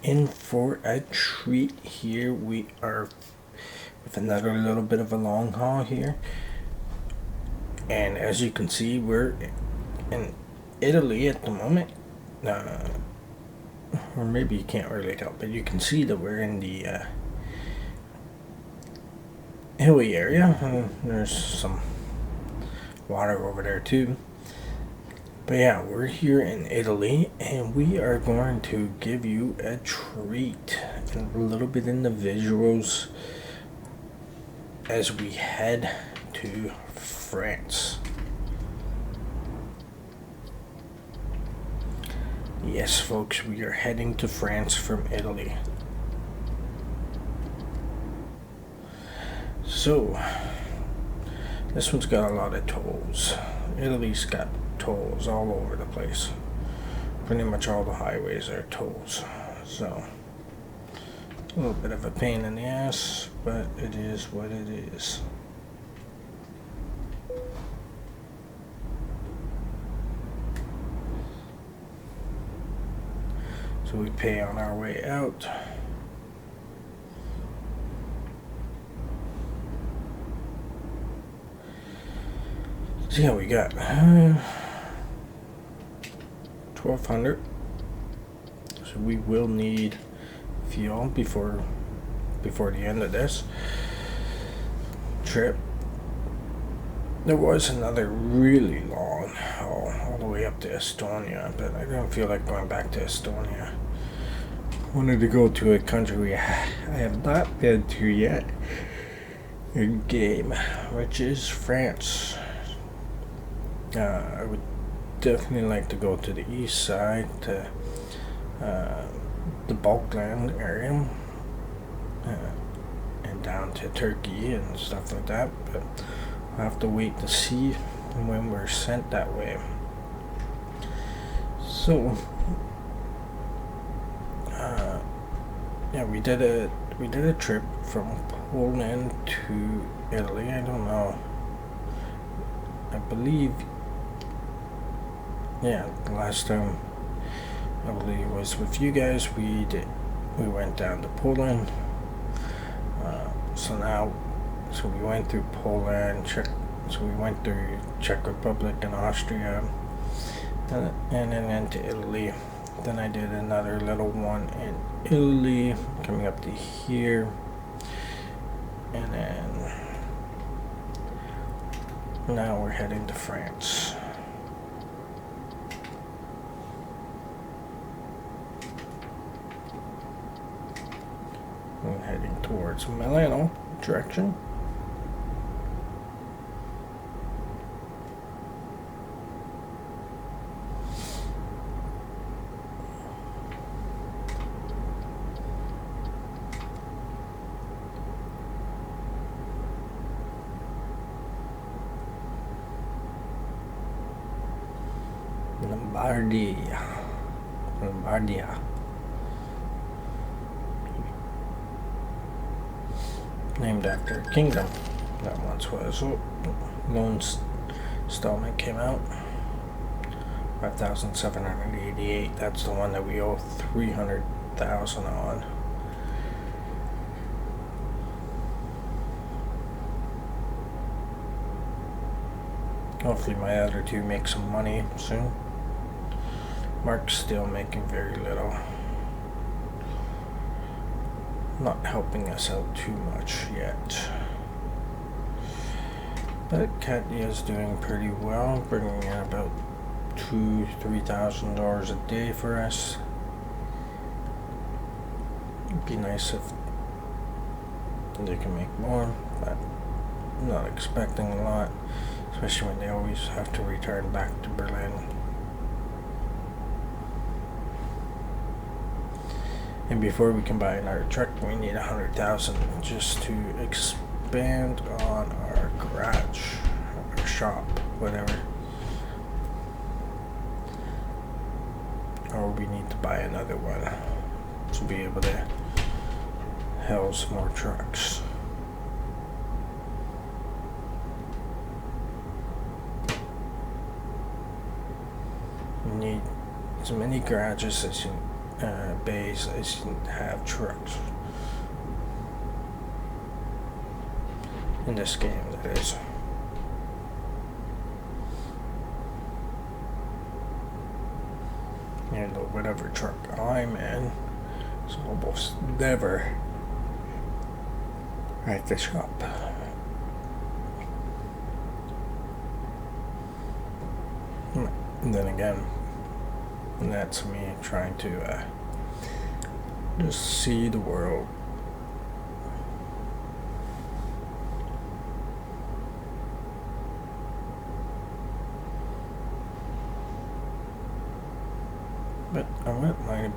in for a treat here. We are with another little bit of a long haul here, and as you can see, we're in Italy at the moment. Or maybe you can't really tell, but you can see that we're in the hilly area. There's some water over there too. But yeah, we're here in Italy, and we are going to give you a treat and a little bit in the visuals as we head to France. Yes, folks, we are heading to France from Italy. So, this one's got a lot of tolls. Italy's got tolls all over the place. Pretty much all the highways are tolls. So, a little bit of a pain in the ass, but it is what it is. So we pay on our way out. So yeah, we got 1,200. So we will need fuel before the end of this trip. There was another really long haul all the way up to Estonia, but I don't feel like going back to Estonia. I wanted to go to a country I have not been to yet in game, which is France. I would definitely like to go to the east side, to the Balkan area, and down to Turkey and stuff like that, but I'll have to wait to see when we're sent that way. So yeah, we did a trip from Poland to Italy. I don't know, I believe, yeah, the last time I believe was with you guys. We went down to Poland. So we went through Poland, so we went through Czech Republic and Austria, and then into Italy. Then I did another little one in Italy, coming up to here, and then now we're heading to France. We're heading towards Milano direction. Lombardia. Named after a kingdom that once was. Loan installment came out. 5,788. That's the one that we owe 300,000 on. Hopefully my other two make some money soon. Mark's still making very little. Not helping us out too much yet. But Katya's doing pretty well, bringing in about $2,000-3,000 a day for us. It'd be nice if they can make more, but I'm not expecting a lot, especially when they always have to return back to Berlin. And before we can buy another truck, we need 100,000 just to expand on our garage, our shop, whatever. Or we need to buy another one to be able to house more trucks. We need as many garages as bays that have trucks. In this game, that is. And whatever truck I'm in, it's almost never at the shop. And then again, that's me trying to just see the world. But I wouldn't mind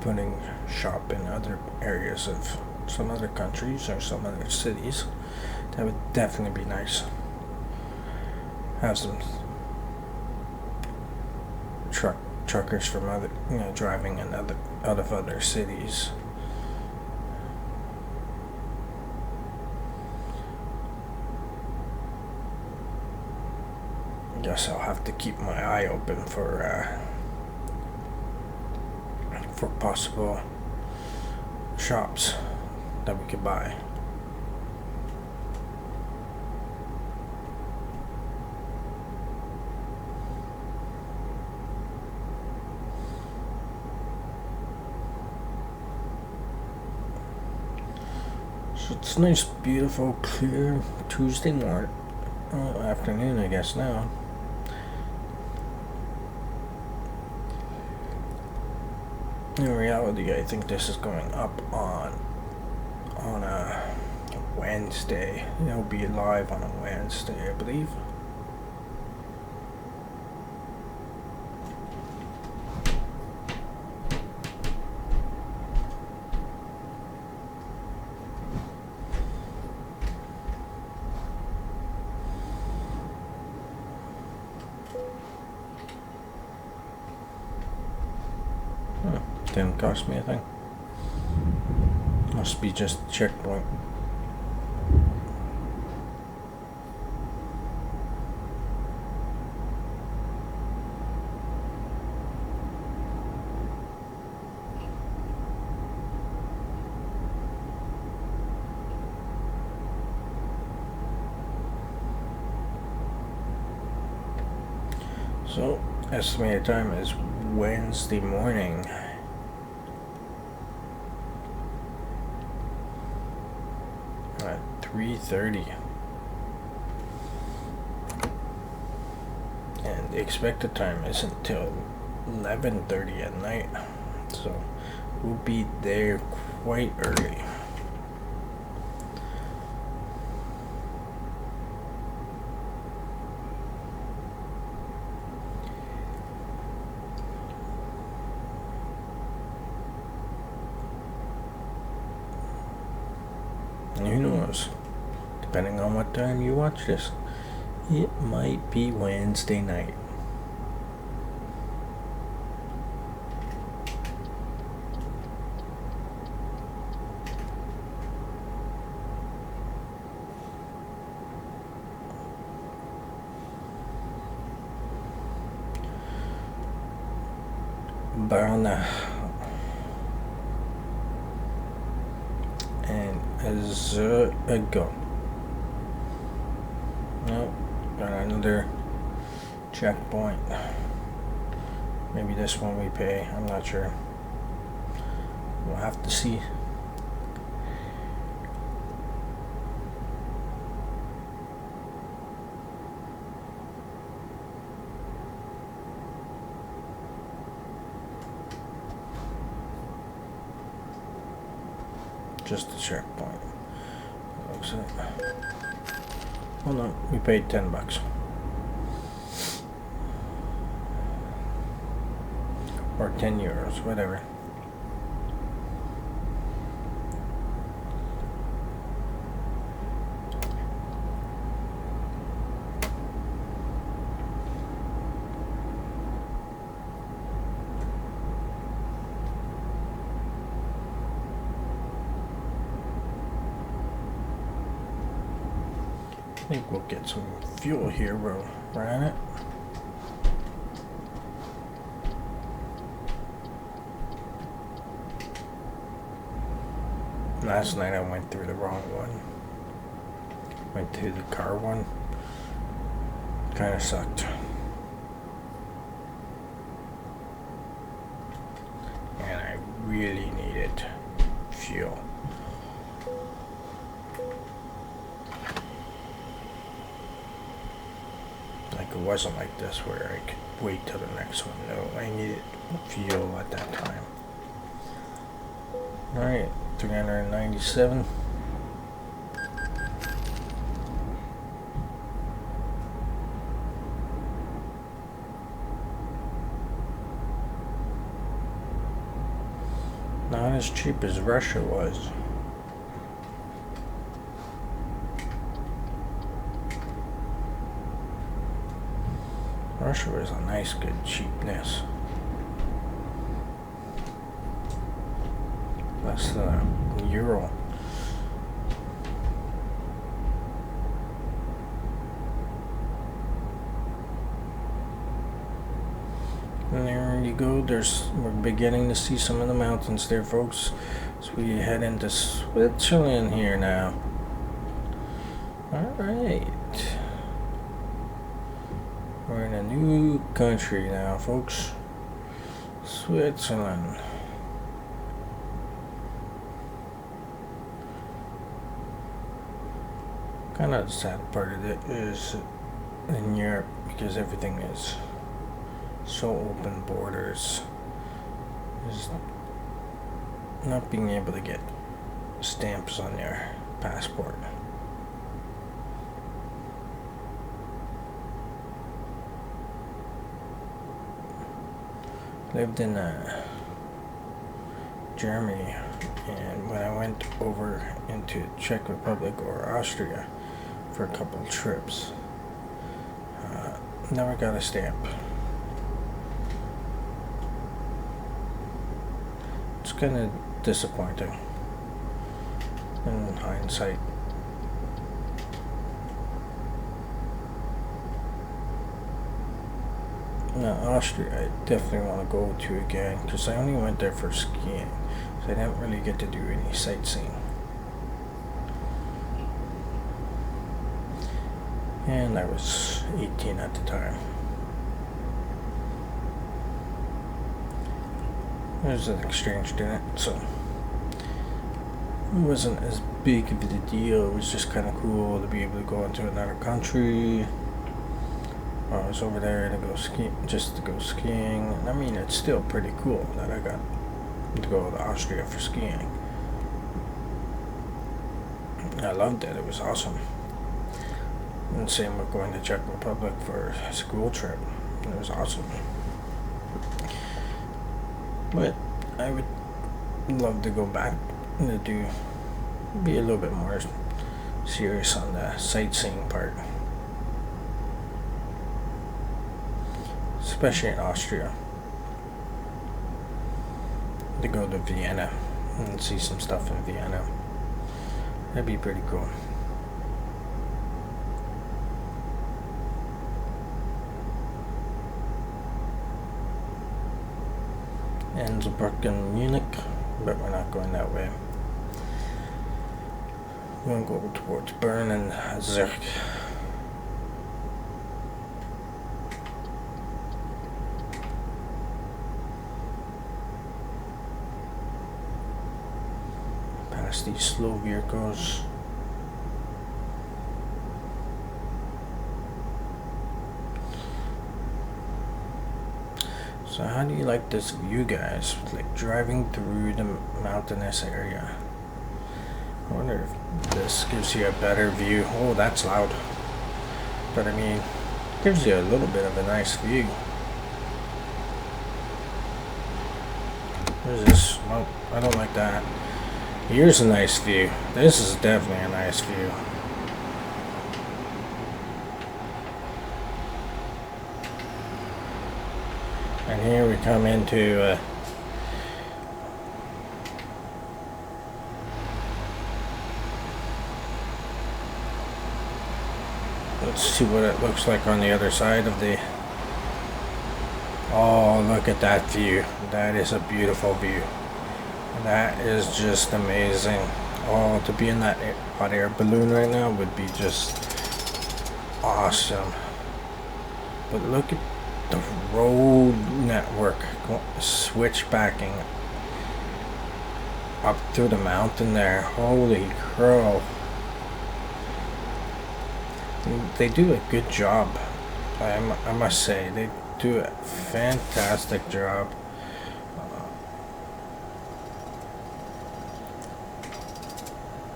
putting shop in other areas of some other countries or some other cities. That would definitely be nice. Have some truckers from other, driving in out of other cities. I guess I'll have to keep my eye open for possible shops that we could buy. So it's nice, beautiful, clear Tuesday morning, afternoon, I guess now. In reality, I think this is going up on a Wednesday. It'll be live on a Wednesday, I believe. Didn't cost me a thing. Must be just a checkpoint. So, estimated time is Wednesday morning. At 3:30. And the expected time isn't till 11:30 at night. So, we'll be there quite early. And who knows, depending on what time you watch this, it might be Wednesday night. Barna and as a go. No, got another checkpoint. Maybe this one we pay. I'm not sure. We'll have to see. Just a checkpoint. Looks like. Oh no, we paid $10. Or €10, whatever. I think we'll get some fuel here, we'll run it. Last night I went through the wrong one. Went to the car one. Kind of sucked. And I really needed fuel. Like it wasn't like this where I could wait till the next one. No, I needed fuel at that time. Alright, 397. Not as cheap as Russia was. Russia was a nice, good cheapness. That's the euro. And there you go. We're beginning to see some of the mountains there, folks. So we head into Switzerland here now. All right. We're in a new country now, folks. Switzerland. Kind of the sad part of it is in Europe, because everything is so open borders, is not being able to get stamps on your passport. Lived in Germany, and when I went over into Czech Republic or Austria for a couple of trips, never got a stamp. It's kind of disappointing in hindsight. Now, Austria, I definitely want to go to again, because I only went there for skiing, so I didn't really get to do any sightseeing. And I was 18 at the time. I was an exchange student, so it wasn't as big of a deal. It was just kind of cool to be able to go into another country. I was over there to go skiing. And I mean, it's still pretty cool that I got to go to Austria for skiing. I loved it. It was awesome. And same with going to Czech Republic for a school trip. It was awesome. But I would love to go back and be a little bit more serious on the sightseeing part. Especially in Austria. To go to Vienna and see some stuff in Vienna. That'd be pretty cool. Innsbruck and Munich, but we're not going that way. We're going to go towards Bern and Zurich. Past these slow vehicles. So how do you like this view, guys? Like driving through the mountainous area. I wonder if this gives you a better view. Oh, that's loud. But I mean, gives you a little bit of a nice view. What is this? Nope, I don't like that. Here's a nice view. This is definitely a nice view. And here we come into let's see what it looks like on the other side of the... Oh, look at that view. That is a beautiful view. That is just amazing. Oh, to be in that hot air balloon right now would be just awesome. But look at the road network switchbacking up through the mountain there. Holy crow. They do a good job. I must say, they do a fantastic job.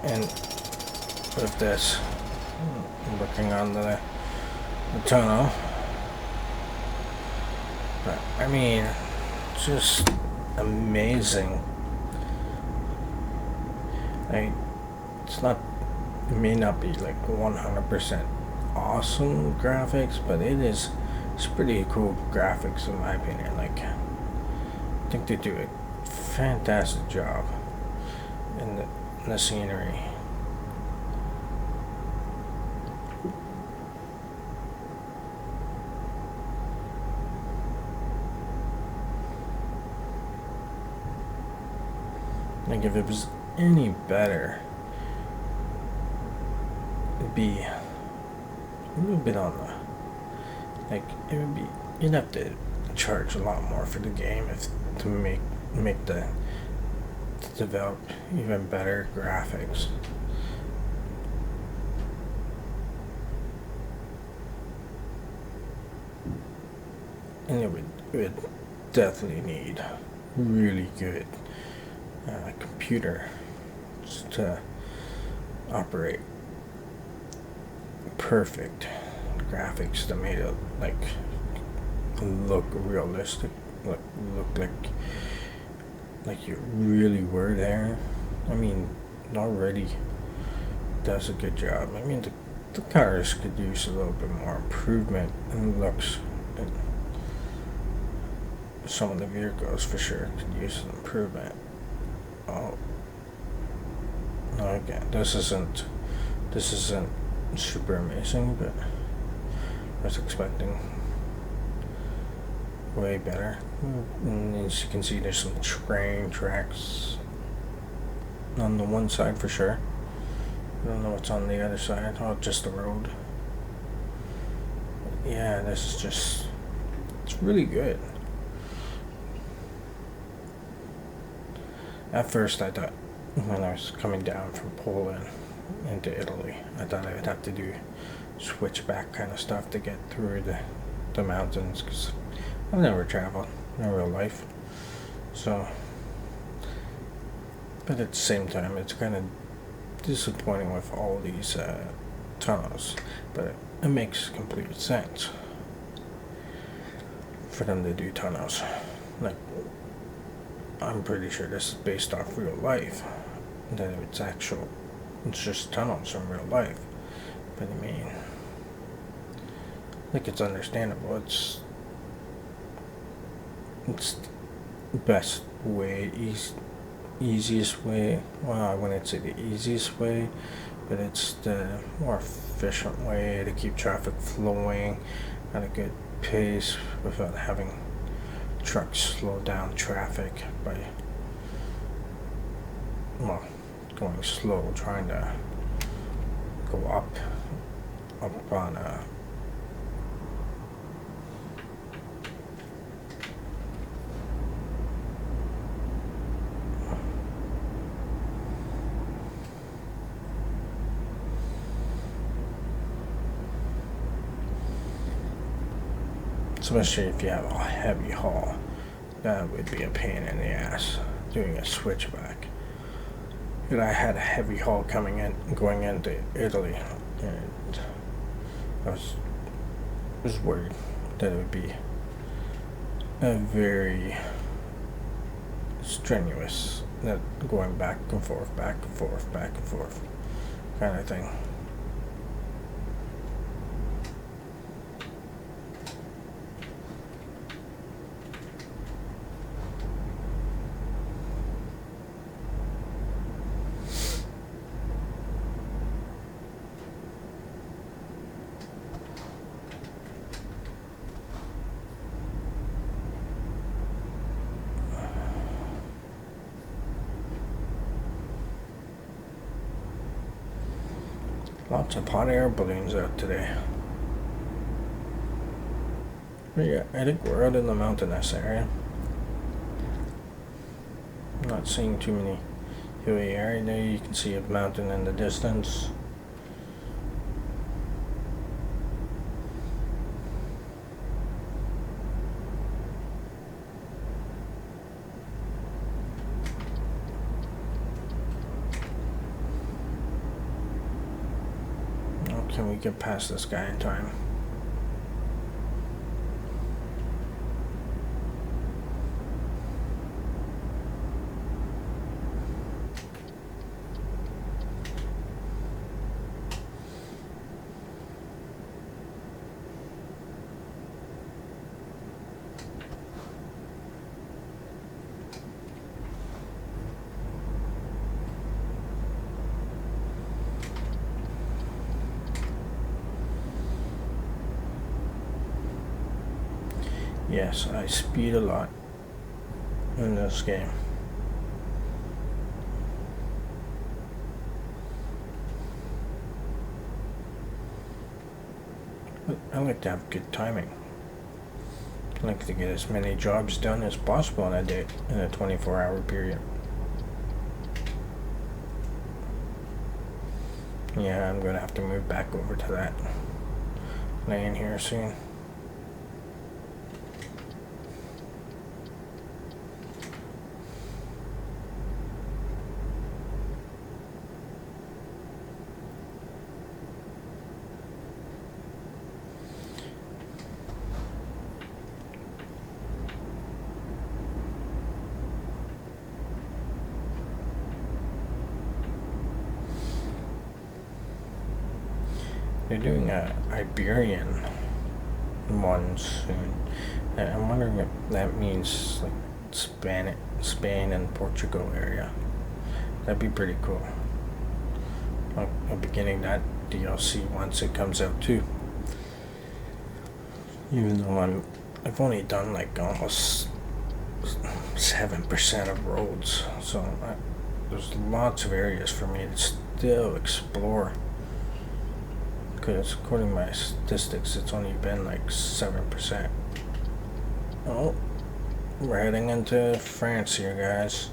And with this, looking on the tunnel. But I mean, just amazing. Like, it may not be like 100% awesome graphics, but it's pretty cool graphics in my opinion. Like, I think they do a fantastic job in the scenery. Like, if it was any better, it'd be a little bit on the, like, it would be, you'd have to charge a lot more for the game to make the to develop even better graphics. And it would definitely need really good computer to operate perfect graphics that made it like look realistic, look like you really were there. I mean, it already does a good job. I mean, the cars could use a little bit more improvement in looks. And some of the vehicles for sure could use an improvement. Oh, no, again, this isn't super amazing, but I was expecting way better. And as you can see, there's some train tracks on the one side for sure. I don't know what's on the other side. Oh, just the road. But yeah, this is just, it's really good. At first, I thought when I was coming down from Poland into Italy, I thought I would have to do switchback kind of stuff to get through the mountains, because I've never traveled in real life. So, but at the same time, it's kind of disappointing with all these tunnels. But it makes complete sense for them to do tunnels. Like, I'm pretty sure this is based off real life. That it's just tunnels in real life. But I mean, I think it's understandable. It's the best way, easiest way. Well, I wouldn't say the easiest way, but it's the more efficient way to keep traffic flowing at a good pace without having trucks slow down traffic by, well, going slow, trying to go up on a especially if you have a heavy haul. That would be a pain in the ass doing a switchback. And I had a heavy haul going into Italy, and I was worried that it would be a very strenuous, that going back and forth kind of thing. Lots of hot air balloons out today. But yeah, I think we're out in the mountainous area. I'm not seeing too many hilly area. There you can see a mountain in the distance. Oh, can we get past this guy in time? Yes, I speed a lot in this game. But I like to have good timing. I like to get as many jobs done as possible in a day, in a 24-hour period. Yeah, I'm gonna have to move back over to that lane here soon. They're doing a Iberian one soon. I'm wondering if that means like Spain and Portugal area. That'd be pretty cool. I'll be getting that DLC once it comes out too. Even though I've only done like almost 7% of roads, so there's lots of areas for me to still explore. Because according to my statistics, it's only been like 7%. Oh, we're heading into France here, guys.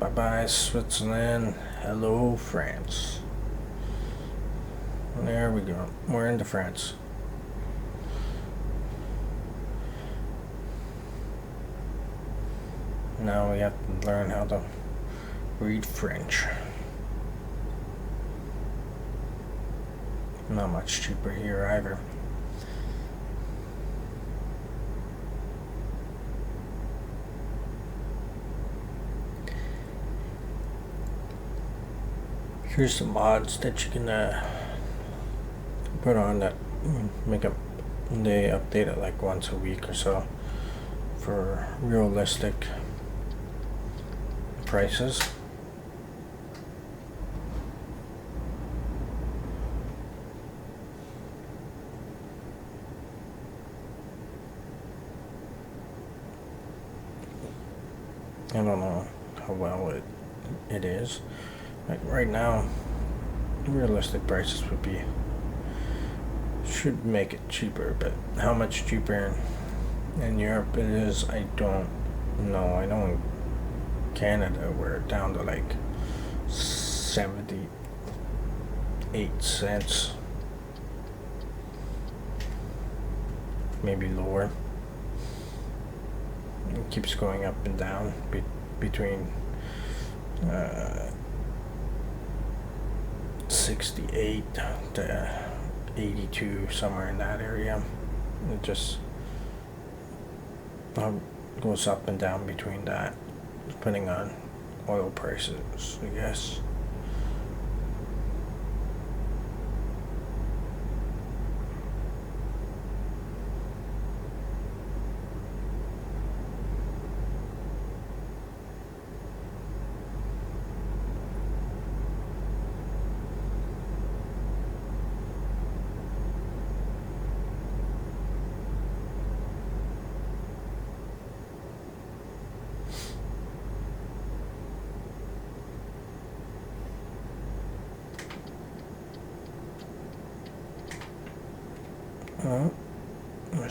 Bye bye, Switzerland. Hello, France. There we go. We're into France. Now we have to learn how to read French. Not much cheaper here either. Here's some mods that you can put on that make up. They update it like once a week or so for realistic prices. I don't know how well it is. Like right now, realistic prices should make it cheaper, but how much cheaper in Europe it is, I don't know. I know in Canada we're down to like 78 cents, maybe lower. It keeps going up and down between 68 to 82, somewhere in that area. It just goes up and down between that, depending on oil prices, I guess.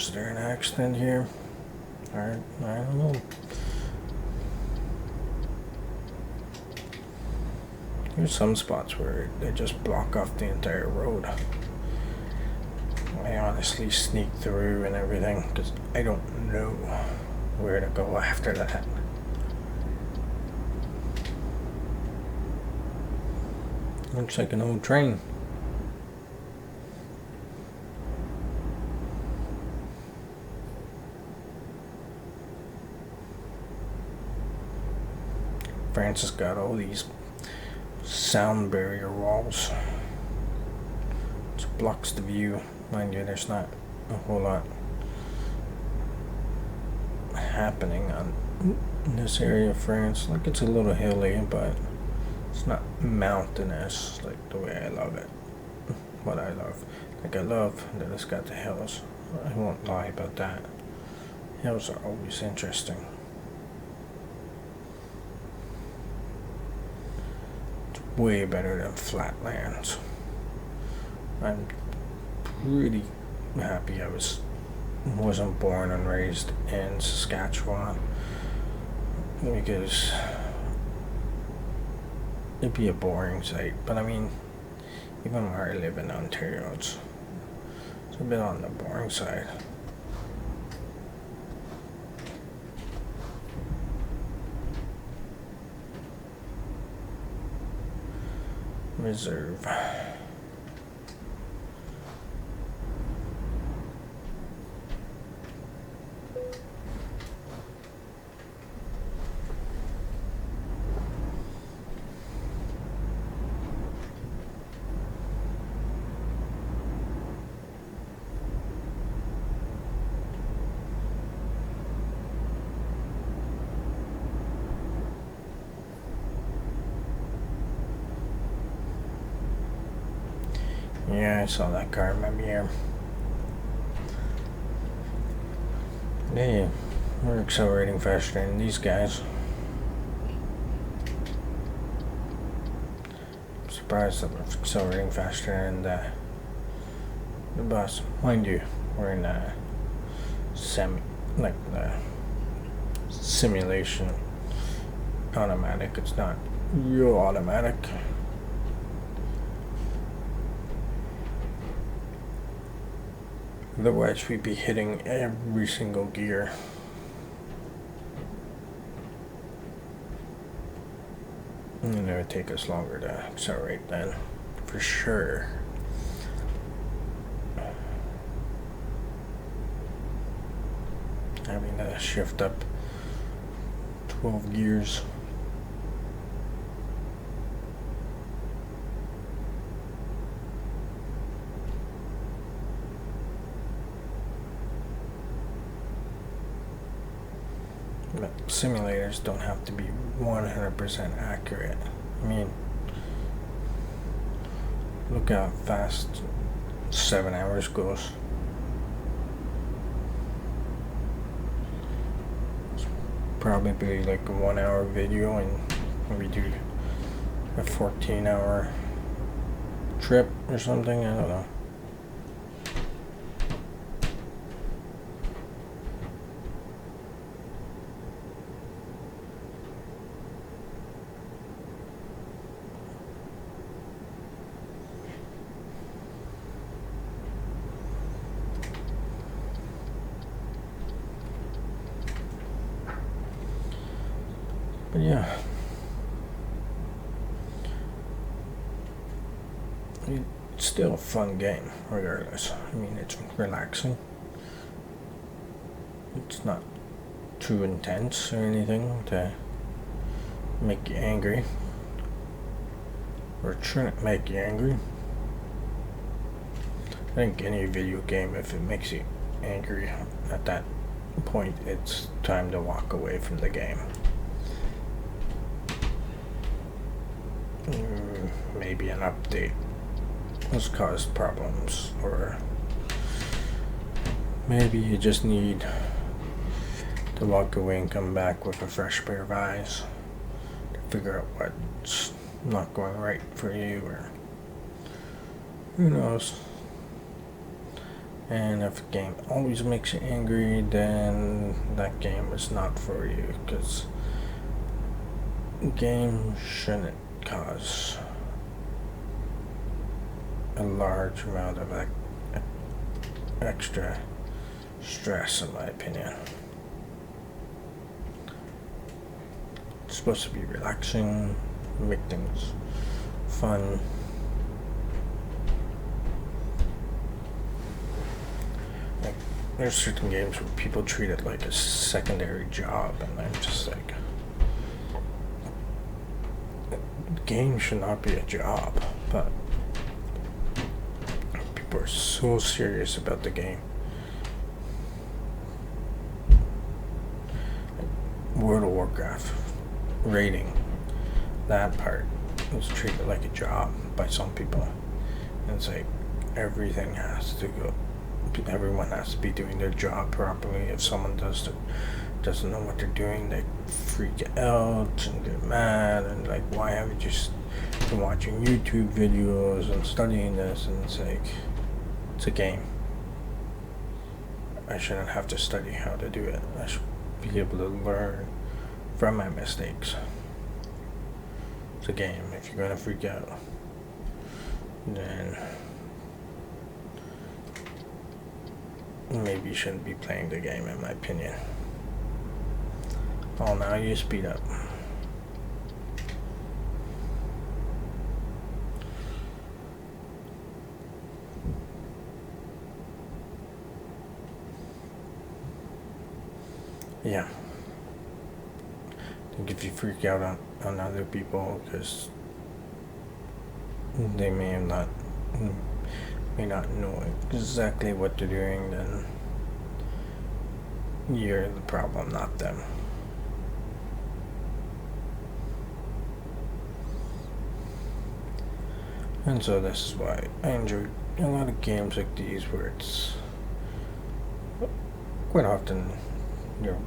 Was there an accident here? Or, I don't know. There's some spots where they just block off the entire road. I honestly sneak through and everything because I don't know where to go after that. Looks like an old train. France has got all these sound barrier walls, which blocks the view. Mind you, there's not a whole lot happening in this area of France. Like, it's a little hilly, but it's not mountainous like the way I love it. What I love. Like, I love that it's got the hills. I won't lie about that. Hills are always interesting. Way better than flatlands. I'm pretty happy I wasn't born and raised in Saskatchewan, because it'd be a boring sight. But I mean, even where I live in Ontario, it's a bit on the boring side. Reserve. Yeah, I saw that car in my mirror. Yeah, we're accelerating faster than these guys. I'm surprised that we're accelerating faster than the bus. Mind you, we're in the simulation automatic. It's not real automatic. Otherwise, we'd be hitting every single gear. And it would take us longer to accelerate then, for sure. Having to shift up 12 gears. But simulators don't have to be 100% accurate. I mean, look how fast 7 hours goes. It's probably like a 1 hour video, and we do a 14-hour trip or something. I don't know. But yeah, it's still a fun game regardless. I mean, it's relaxing. It's not too intense or anything to make you angry, or shouldn't make you angry. I think any video game, if it makes you angry at that point, it's time to walk away from the game. Maybe an update has caused problems, or maybe you just need to walk away and come back with a fresh pair of eyes to figure out what's not going right for you, or who knows. And if a game always makes you angry, then that game is not for you, because games shouldn't cause a large amount of extra stress, in my opinion. It's supposed to be relaxing, make things fun. Like, there's certain games where people treat it like a secondary job, and I'm just like, games should not be a job, but people are so serious about the game. Like World of Warcraft rating, that part is treated like a job by some people. And it's like everything has to go, everyone has to be doing their job properly. If someone doesn't know what they're doing, they freak out and get mad, and like, why haven't you been watching YouTube videos and studying this? And it's like, it's a game. I shouldn't have to study how to do it. I should be able to learn from my mistakes. It's a game. If you're gonna freak out, then maybe you shouldn't be playing the game, in my opinion. Oh, now you speed up. Yeah. I think if you freak out on other people because they may not know exactly what they're doing, then you're the problem, not them. And so this is why I enjoy a lot of games like these, where it's quite often you're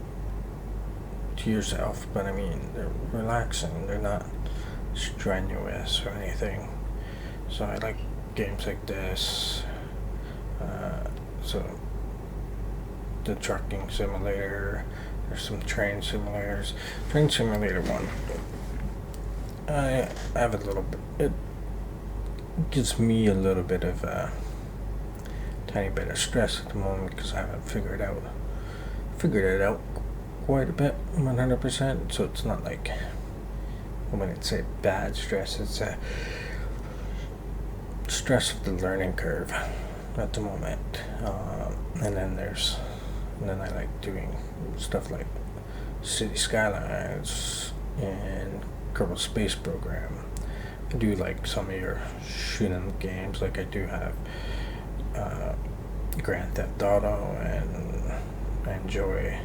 to yourself, but I mean, they're relaxing, they're not strenuous or anything. So I like games like this. So the trucking simulator, there's some train simulators. Train simulator 1, I have a little bit, it gives me a little bit of a tiny bit of stress at the moment, because I haven't figured it out quite a bit, 100%. So it's not like, when it's a bad stress, it's a stress of the learning curve at the moment. And then I like doing stuff like City Skylines and Kerbal Space Program. I do like some of your shooting games, like I do have Grand Theft Auto, and I enjoy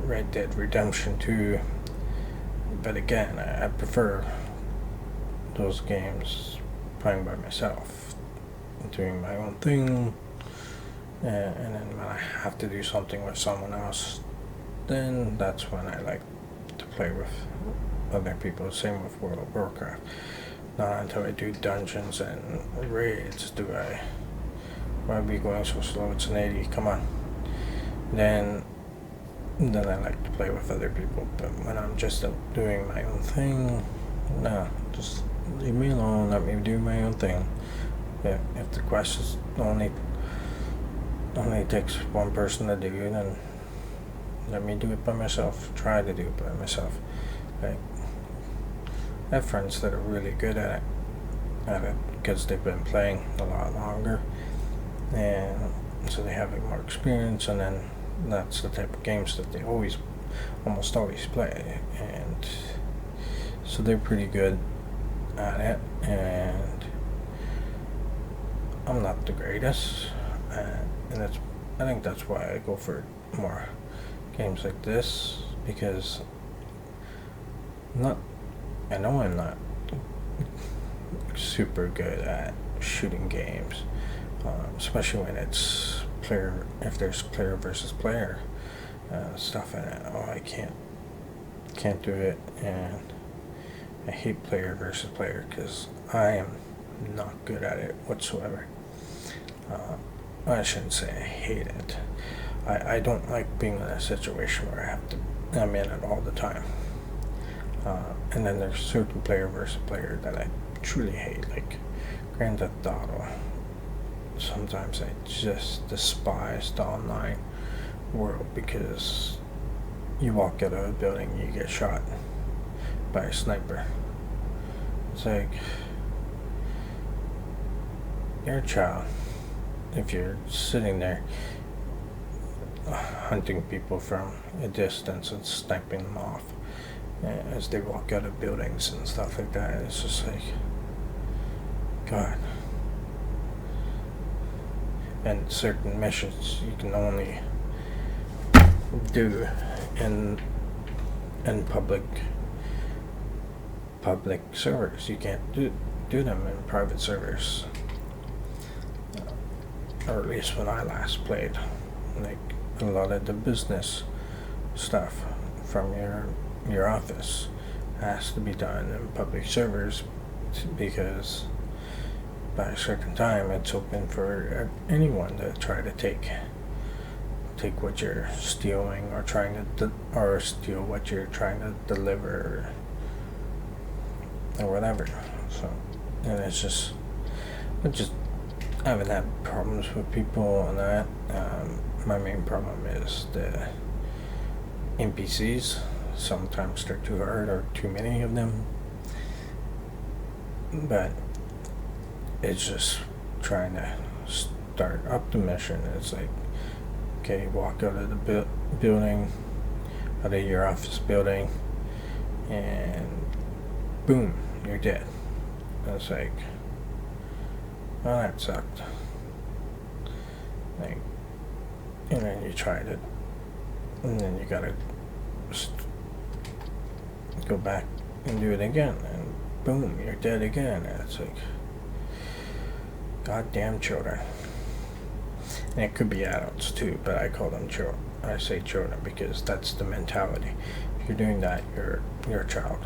Red Dead Redemption 2. But again, I prefer those games playing by myself, doing my own thing. And then when I have to do something with someone else, then that's when I like to play with other people. Same with World of Warcraft. Not until I do dungeons and raids do I. Why be going so slow? It's an 80. Come on. Then I like to play with other people. But when I'm just doing my own thing, no, just leave me alone. Let me do my own thing. If the quest is only takes one person to do, then let me do it by myself. Try to do it by myself. Like, I have friends that are really good at it because they've been playing a lot longer, and so they have more experience, and then that's the type of games that they almost always play, and so they're pretty good at it. And I'm not the greatest, and I think that's why I go for more games like this, because I know I'm not super good at shooting games, especially when it's if there's player versus player stuff in it. Oh, I can't do it, and I hate player versus player because I am not good at it whatsoever. I shouldn't say I hate it. I don't like being in a situation where I'm in it all the time. And then there's certain player versus player that I truly hate, like Grand Theft Auto. Sometimes I just despise the online world because you walk out of a building, you get shot by a sniper. It's like, you're a child. If you're sitting there hunting people from a distance and sniping them off as they walk out of buildings and stuff like that, it's just like, God. And certain missions you can only do in public servers. You can't do them in private servers. Or at least when I last played. Like a lot of the business stuff from your office has to be done in public servers because by a certain time it's open for anyone to try to take what you're stealing or trying to or steal what you're trying to deliver or whatever. So, and it's just I haven't had problems with people on that. My main problem is the NPCs. Sometimes they're too hard or too many of them. But it's just trying to start up the mission. It's like, okay, walk out of the building, out of your office building, and boom, you're dead. And it's like, well, that sucked. Like, and then you tried it, and then you gotta go back and do it again, and boom, you're dead again. And it's like, goddamn children. And it could be adults too, but I call them children. I say children because that's the mentality. If you're doing that, you're a child.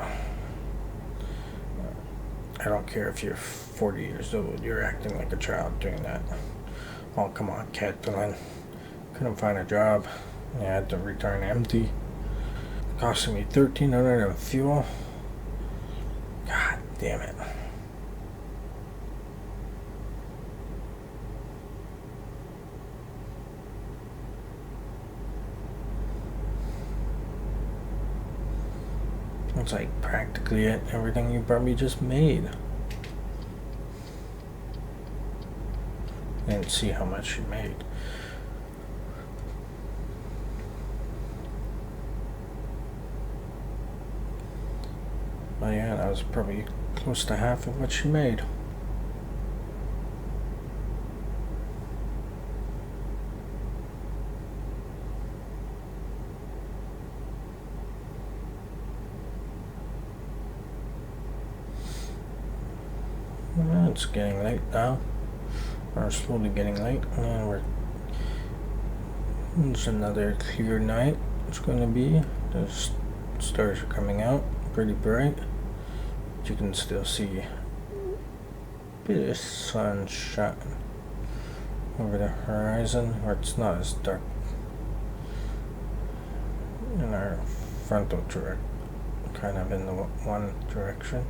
I don't care if you're 40 years old, you're acting like a child doing that. Oh, come on, Catelyn. Couldn't find a job. I had to return empty. Costing me $1,300 in fuel. God damn it. It's like practically everything you probably just made. And see how much you made. But yeah, that was probably close to half of what she made. Well, it's getting late now. Or slowly getting late. And it's another clear night. It's going to be. The stars are coming out pretty bright. But you can still see a bit of sunshine over the horizon, where it's not as dark in our frontal direction, kind of in the one direction.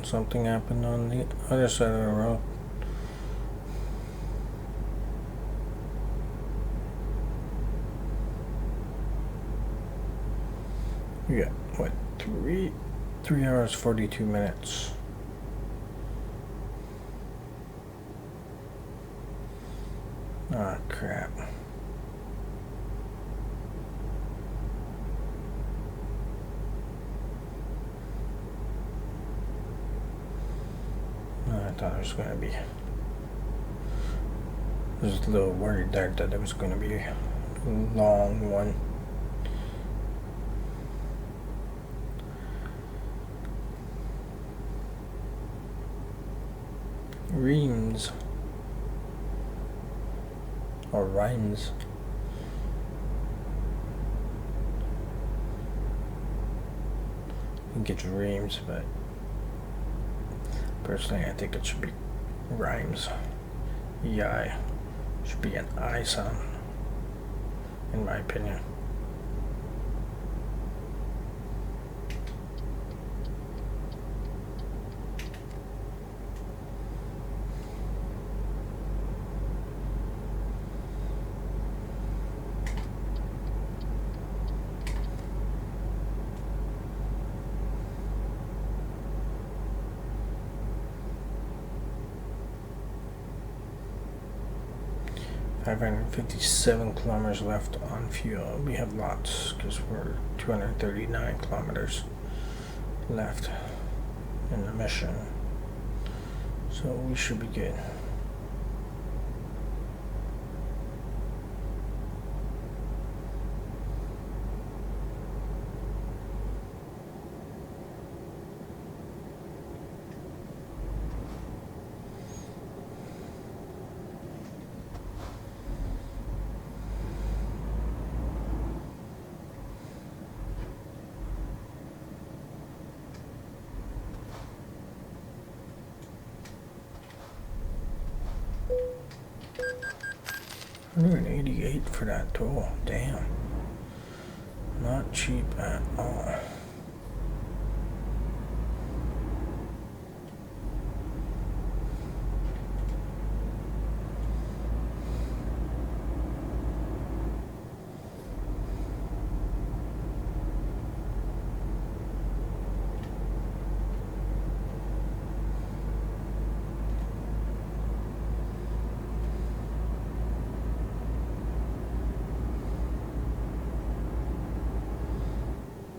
Something happened on the other side of the road. We got, what, 3 hours 42 minutes. Ah, crap. thought it was going to be. I was a little worried there that it was going to be a long one. Reams. Or rhymes. I think it's reams, but personally I think it should be rhymes. EI should be an I sound, in my opinion. $557 kilometers left on fuel. We have lots because we're 239 kilometers left in the mission, so we should be good. $188 for that tool. Damn. Not cheap at all.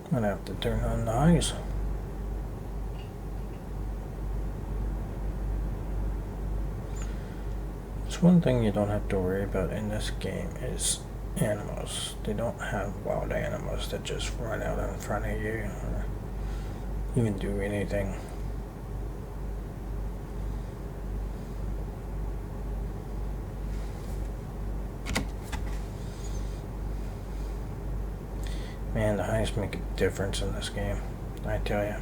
I'm gonna have to turn on the eyes. It's one thing you don't have to worry about in this game is animals. They don't have wild animals that just run out in front of you or even do anything. Man, the eyes make a difference in this game, I tell you.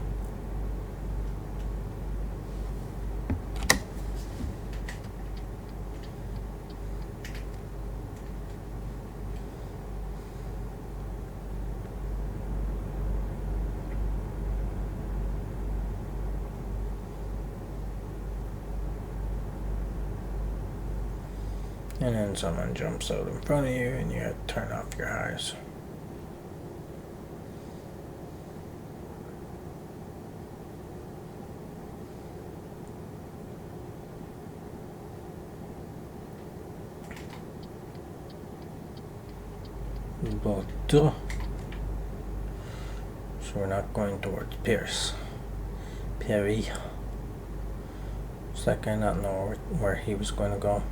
And then someone jumps out in front of you and you have to turn off your eyes. So we're not going towards Paris. Paris. Does that guy not know where he was going to go?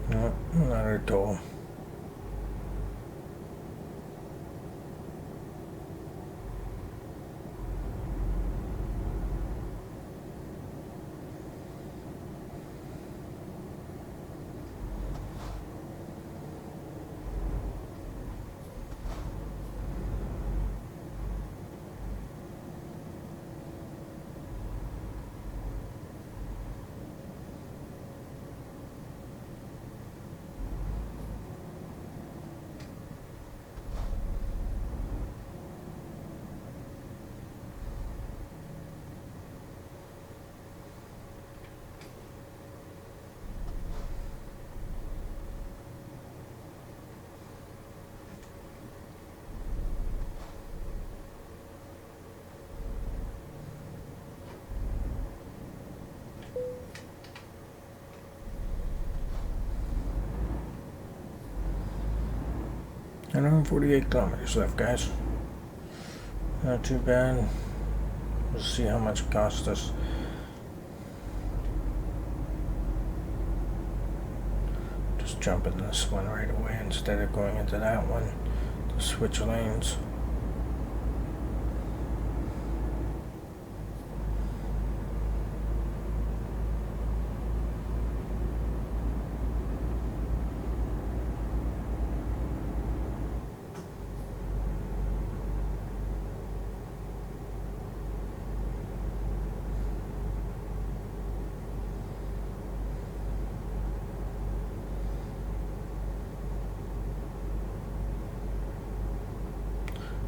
No, not at all. 148 kilometers left, guys. Not too bad. We'll see how much it costs us. Just jump in this one right away instead of going into that one to switch lanes.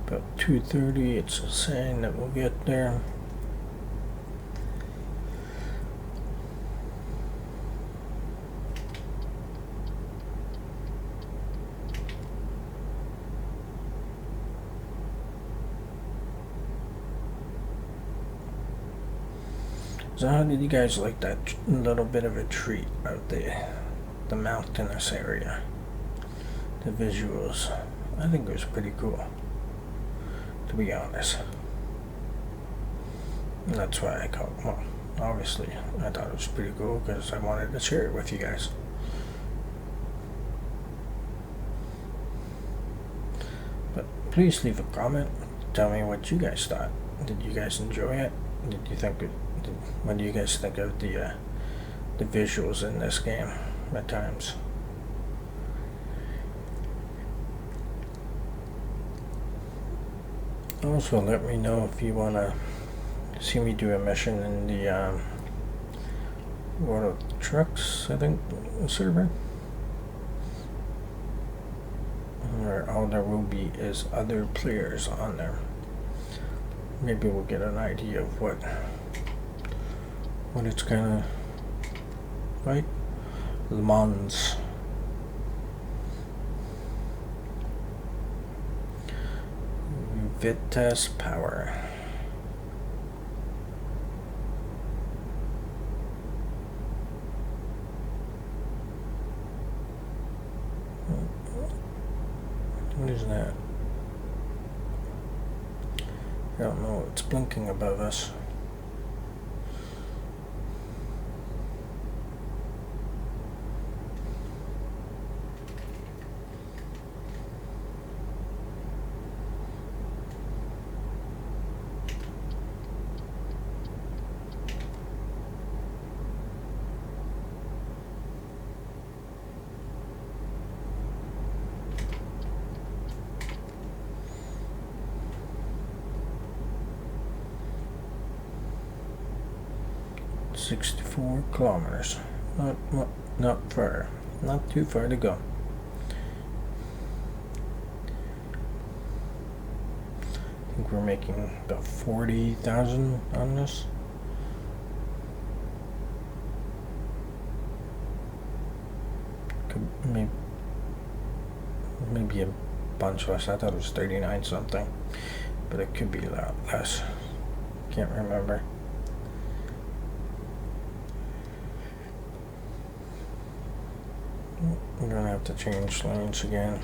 About 2:30, it's saying that we'll get there. So how did you guys like that little bit of a treat out there? The mountainous area. The visuals. I think it was pretty cool, to be honest. And that's why I called it. Well, obviously, I thought it was pretty cool because I wanted to share it with you guys. But please leave a comment. Tell me what you guys thought. Did you guys enjoy it? Did you think it? What do you guys think of the visuals in this game at times? Also, let me know if you want to see me do a mission in the World of Trucks, I think, server. Where all there will be is other players on there. Maybe we'll get an idea of what it's gonna like. Le Mans. Vitesse power. What is that? I don't know. It's blinking above us. .64 kilometers. Not far. Not too far to go. I think we're making about 40,000 on this. Could maybe a bunch less. I thought it was 39 something, but it could be a lot less. Can't remember. We're gonna have to change lanes again.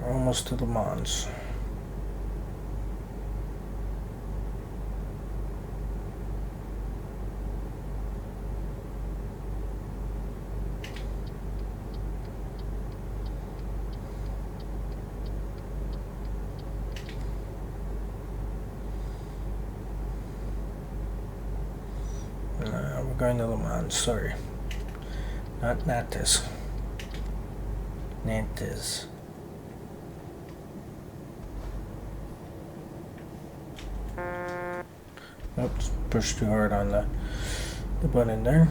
We're almost to Le Mans. We're going to Le Mans, sorry. Not Nantes. Nantes. Oops, pushed too hard on the button there.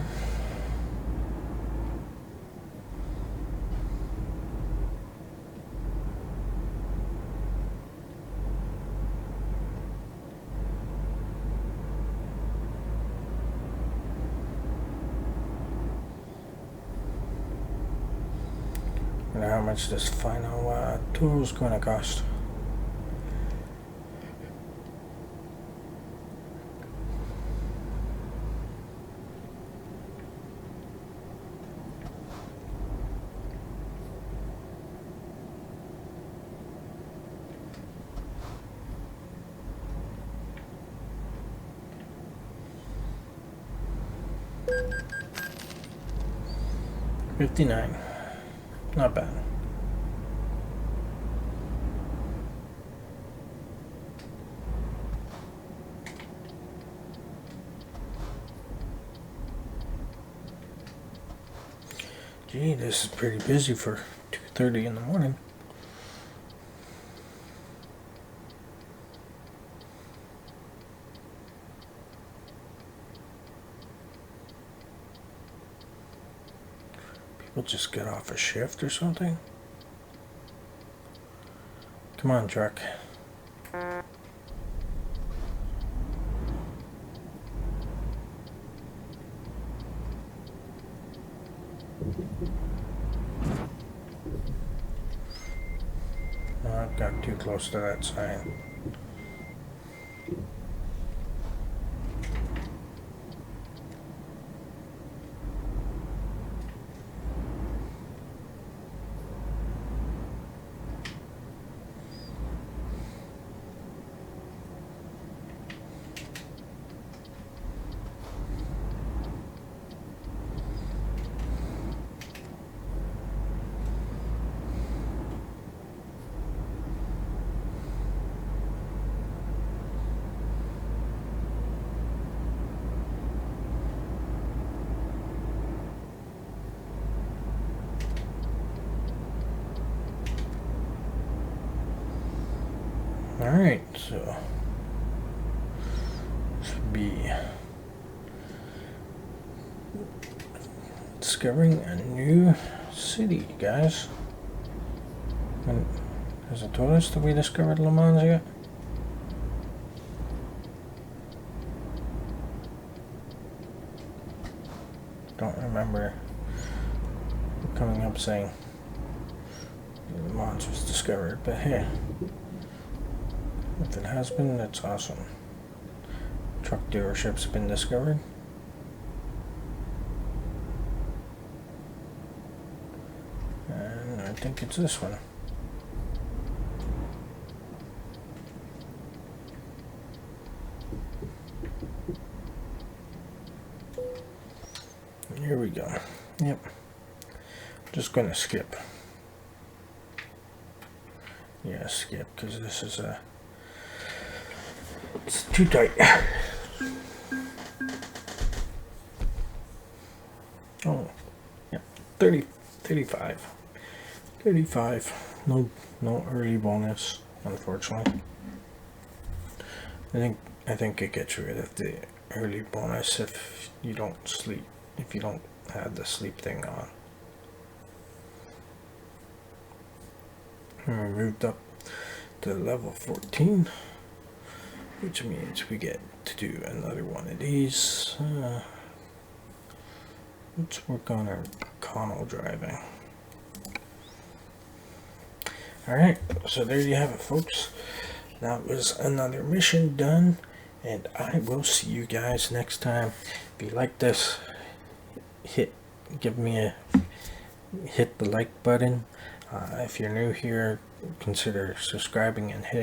much this final tool is going to cost. $59. Not bad. Gee, this is pretty busy for 2:30 in the morning. People just get off a shift or something. Come on, truck. No, I got too close to that sign. Alright, so should be discovering a new city, guys. And has it told us that we discovered Le Mans yet? Don't remember coming up saying Le Mans was discovered, but hey. If it has been, that's awesome. Truck dealerships have been discovered. And I think it's this one. Here we go. Yep. Just gonna skip. Yeah, skip, because this is a... It's too tight. Oh, yeah, 35. No early bonus, unfortunately. I think it gets rid of the early bonus if you don't sleep, if you don't have the sleep thing on. And we moved up to level 14. Which means we get to do another one of these. Let's work on our Connell driving. Alright, so there you have it, folks. That was another mission done, and I will see you guys next time. If you like this, hit the like button. If you're new here, consider subscribing and hitting